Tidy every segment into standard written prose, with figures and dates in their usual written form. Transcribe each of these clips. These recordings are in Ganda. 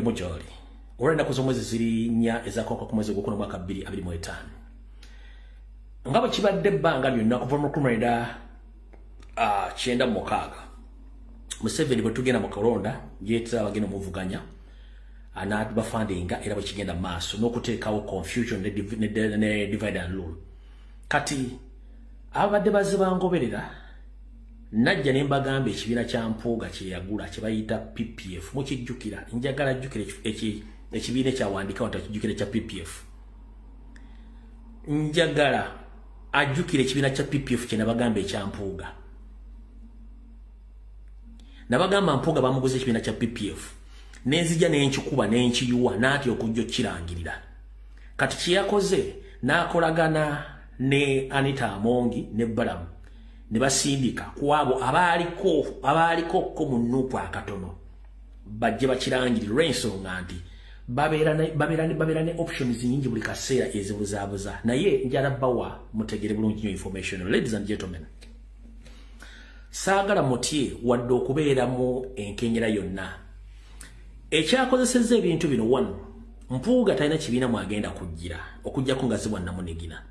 mojoli. Orenda kuzomwezi ziri nya ezakoko ku mwezi gwokuno mwaka 2025. Ngabo kibadde bbanga lyonna kuva mu 1996. Museveni bwe tugenda mu kalonda yeetera abagenda muvuganya anatubafandinga era bwe kigenda maaso n'okuteekawo confusion ne divide and rule. Kati abadde bazibangoberera najja ne mbagamba ekibiina kya Mpuuga kye yagula kye bayita PPF mukijjukira njagala ajjukire ekibiina kyawandika watakijjukire kya PPF njagala ajjukire ekibiina kya PPF kye nabagamba ekya Mpuuga nabagamba Mpuuga bamuguze ekibiina kya PPF nenzija n'enkikuba n'enkiyuwa n'atya okujja okkirangirira kati kye yakoze n'akolagana ne Anita Amongi ne Balamu ne basindika kwabo abaliko ko mu Nuupu akatono bajje bakirangirira ensonga nti babeera ne options nyingi buli kaseera ezibuzaabuza naye njala bawa mutegere bulungi nnyo information. Ladies and gentlemen, saagala mutye wadde okubeera mu enkenyera yonna ekyakozesezza ebintu bino. One, Mpuuga talina kibiina mwagenda okujjako nga zibwa namunigina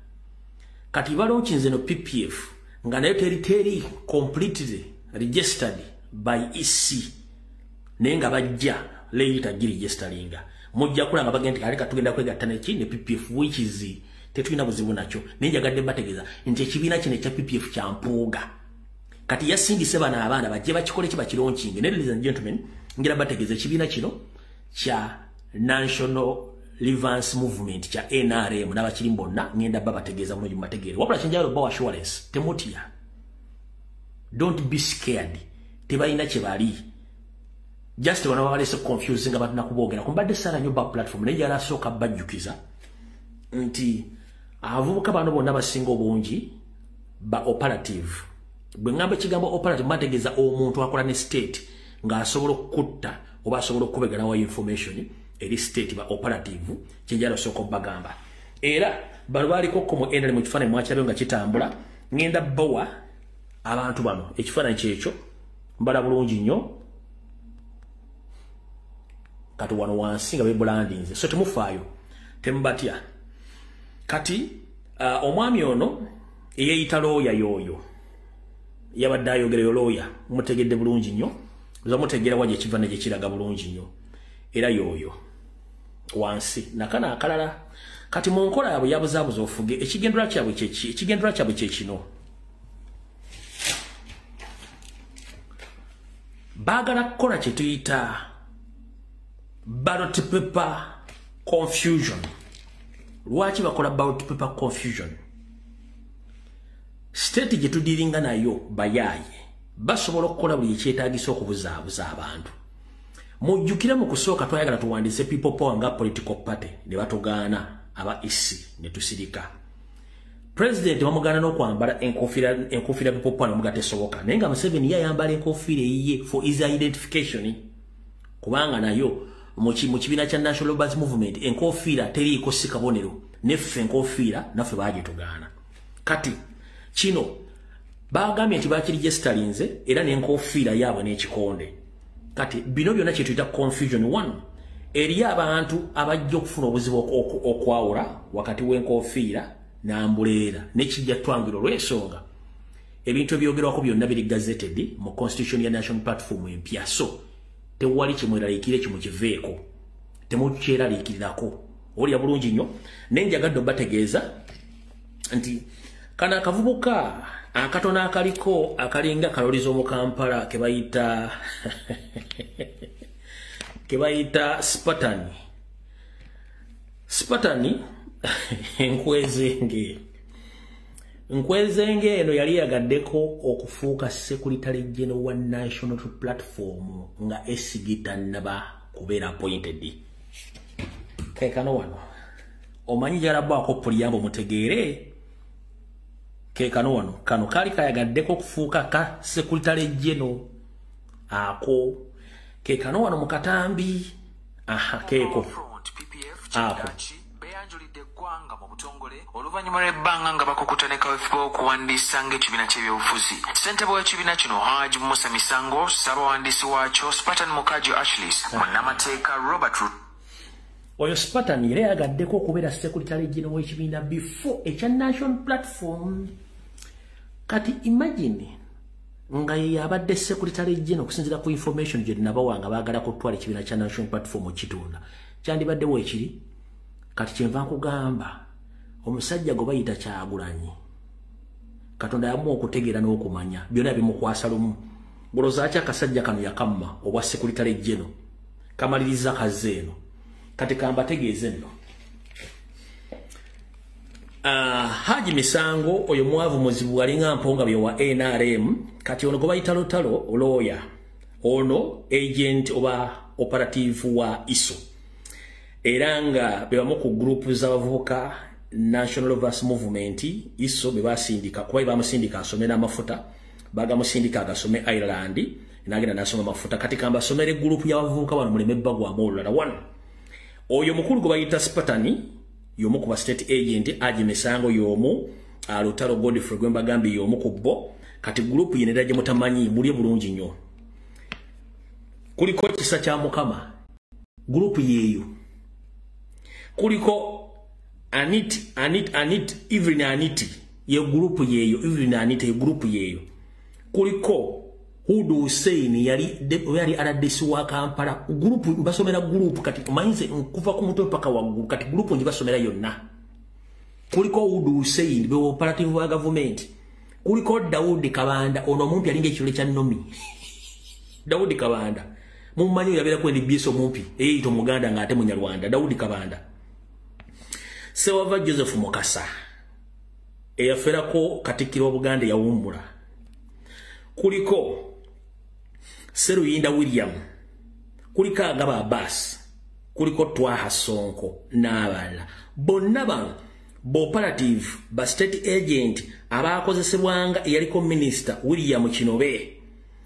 kati balonkinze no PPF nga nayo teri completely registered by EC nenga bajja later giregisteringa mujja kulanga bagenda kaleka tugenda kwegatta neki ne PPF which is tetulina buzibu nakyo nenjagadde bategeza nti ekibiina kino ekya PPF kya Mpuuga kati yasindise bana abaana bajje bakikole kiba kironkinge. Ladies and gentlemen, ngira bategeza ekibiina kino kya National Relievance Movement kya NRM n'abakiri bonna ngenda babategeeza mu mategere wabula kinjalo bawa assurance temutya, don't be scared, tebalina kye bali just wana balese confusing abantu nakubogera kumbadde sala nyoba platform ne yala soka bajjukiza nti avubuka bano bonna basinga obungi ba operative bwe ngambe kigambo operative bategeza omuntu akola ne state nga asobola okutta oba asobola okubegana wa information eri state ba operative kinjalo soko bagamba era balo baliko ko mu endale mu kifane mwakyabe nga kitambula ngenda bawa abantu bano ekifana kyekyo mbala bulungi nnyo kati wano wansi nga bebulandinze so temufaayo tembatya kati omwami ono eyeyita looya yoyo yabadde ayogera looya mutegedde bulungi nnyo zamutegera waje ekivana gye kiraga bulungi nnyo era yoyo wansi nakana akalala kati mu nkola yabwe yabuzaabuza ofuge ekigendera kyabwe kyekino bagala kukola kye tuyita ballot paper confusion. Lwaki bakola ballot paper confusion? State gye tudiringa nayo bayaye basobola okukola buli ekyetaagisa okubuzaabuza abantu. Mujjukire mu kusooka twayagala tuwandiise people power nga political party ne batugaana aba isi ne tusirika. President wamugana n'okwambala enkofiira people power n'omugate soboka naye nga Museveni yayambala enkofiira eyiye for his identification kubanga nayo mu kibiina kya National Relievance Movement enkofiira teriiko si kabonero neffe enkofiira naffe baagitugaana. Kati kino bagambye nti bakiregisterinze era n'enkofiira yaabwe n'ekikonde. Kati bino byonna kye tuyita confusion. One, eri abantu abajja okufuna obuzibu okwawula wakati w'enkofiira n'ambuleera n'ekijja twangiro olw'ensonga ebintu ebyogerwako byonna biri gazetted mu constitution ya national platform empya so tewali kimweraliikire kimukiveeko temukyeraliikirirako olya bulungi nnyo nenjagadde bategeeza nti kana akavubuka akatono akaliko akalinga kalolizo mu Kampala kebayita Spartan nkwezenge eno yali yagaddeko okufuuka secretary general wa national platform nga esigita naba kubeera appointed. Kekano wano omanyi jarabako puliyambo mutegeere kekano wano kano kali kayagaddeko okufuuka ka secretary general ako kekano wano mukatambi aha keko ako wanga mu butongole oluvannyuma lw'ebbanga nga bakukutane kaweefube okuwandiisa ng'ekibiina ky'ebyobufuzi. Ssentebe w'ekibiina kino Haji Musa Misango, ssaabawandiisi waakyo Spartan Mukajo Ashlis, munnamateeka Robert oyo Spartan era yagaddeko okubeera Secretary General w'ekibiina before ekya National Platform. Kati imagine nga yabadde Secretary General okusinziira ku information gye nabawanga baagala kutwala ekibiina kya National Platform okitunda. Kyandibadde weekiri kati kyenva nkugamba omusajja gwe bayita Kyagulanyi Katonda yamuwa okutegeera n'okumanya byonna bimukwasa lumu. Goloza ki akasajja kano yakamma obwa Secretary General kamaliriza kaze eno kati kambategeeze nno. Haji Misango oyo mwavu muzibu alinga mponga bye wa NRM kati ono gwe bayita Lutalo lawyer ono agent oba operative wa ISO era nga bebamu ku group z'abavubuka National Lovers Movement ISO bebasindika kuba bamusindika asomera amafuta bagamusindika agasome Ireland nagenda nasoma amafuta kati kamba asomere group y'abavubuka bano muleme bagwa amolala one. Oyo mukulu gwe bayita Spartan yomu kuba state agent Haji Misango yomu Lutalo Godfrey Gwemba Gambi yomu kubbo kati group yenera gye mutamanyi mulye bulungi nnyo. Kuliko kisa kya Mukama group yeyo kuliko Anit Evelyn Aniti ye group yeyo Evelyn Aniti ye group yeyo kuliko Hudu Hussein yali aradesi wa Kampala group basomera group kati mainze kuva ku mutwe paka waggulu kati group nje basomera yonna. Kuliko Hudu Hussein be operative wa government kuliko Daudi Kabanda ono mumpi alinga ekiro kya Nomi Daudi Kabanda mumanyi yabera ku NBS mumpi to Muganda ngate Munyarwanda Daudi Kabanda. Sewava Joseph Mukasa eyaferako katikiro Buganda ya Wumbula kuliko Seruyinda William kuliko Agaba Abbas kuliko Twaha Sonko n'abala bonna bano operative ba state agent abakozesebwanga yaliko minister William Kinobe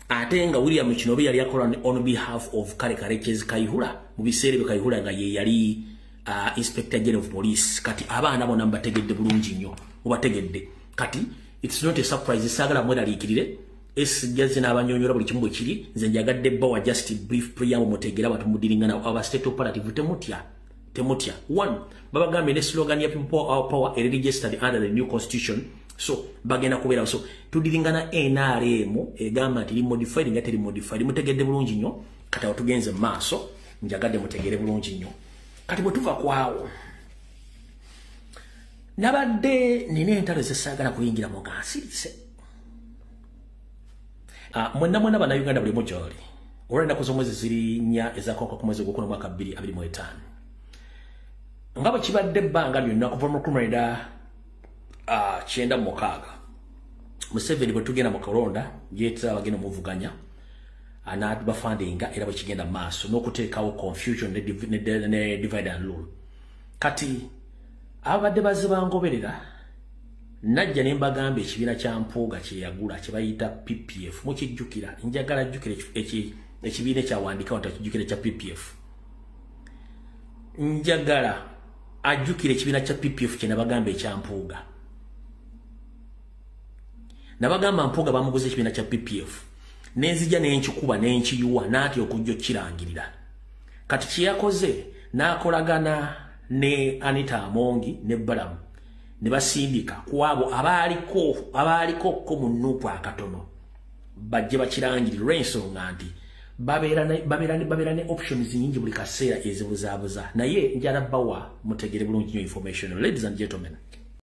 ate nga William Kinobe yali akola on behalf of Karekezi Kayihura mu biseere Kayihura nga ye yali Inspector General of Police kati abaana bona mbategedde bulungi nnyo mubategedde kati it's not a surprise sagala mwera likirire jazi n'abanyonyola buli kimu kiri nze njagadde bawa just brief prayer mutegera abantu mudiringana aba state operative temutya one babagambe ne slogan ya people power registered under the new constitution so bagenda kubeera so tudiringana NRM egamba nti modified ngate modified mutegedde bulungi nnyo kati otugenze maaso njagadde mutegere bulungi nnyo kati bwetuva kwawo nabadde nina entalo zesagala kuyingira mu gansirise mwena bana Uganda buli mujoli olwenda kuzomwezi ziri nya ezakoko ku mwezi gw'okuna mwaka 2025 ngabo kibadde bbanga lyonna kuva mu 1996 Museveni bwe tugenda mu kalonda yeetera bagenda muvuganya anatuba fundinga era bwe kigenda maaso n'okuteekawo confusion ne divide and rule kati abadde bazibangoberera najja ne mbagamba ekibiina kya Mpuuga kye yagula kye bayita PPF mukijjukira njagala jjukira ekibiina kyawandika watakijjukira kya PPF njagala ajjukira ekibiina kya PPF kye nabagamba ekya Mpuuga nabagamba Mpuuga bamuguza ekibiina kya PPF nenzija n'enkikuba n'enkiyuwa n'atya okujja okirangirira kati kye yakoze n'akolagana ne Anita Amongi ne Balamu ne basindika kwabo abaliko ko munnupu akatono bajje bakirangirira ensonga nti babeera ne options nyingi buli kaseera ezibuzaabuza naye njala bawa mutegere bulungi information. Ladies and gentlemen,